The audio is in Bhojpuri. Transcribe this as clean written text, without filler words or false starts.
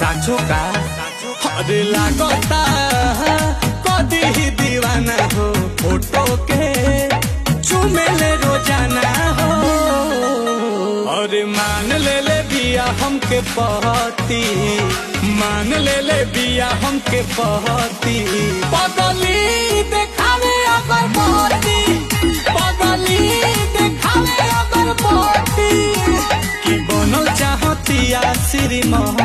साचो का अरे लागता कदी ही दीवाना हो फोटो के चुमेले रोजाना हो। अरे मान ले बिया हमके पहती, मान ले बिया हमके पहती। पगली देखावे अगर पहती, पगली देखावे अगर पहती। की बनल चाहतिया श्रीमान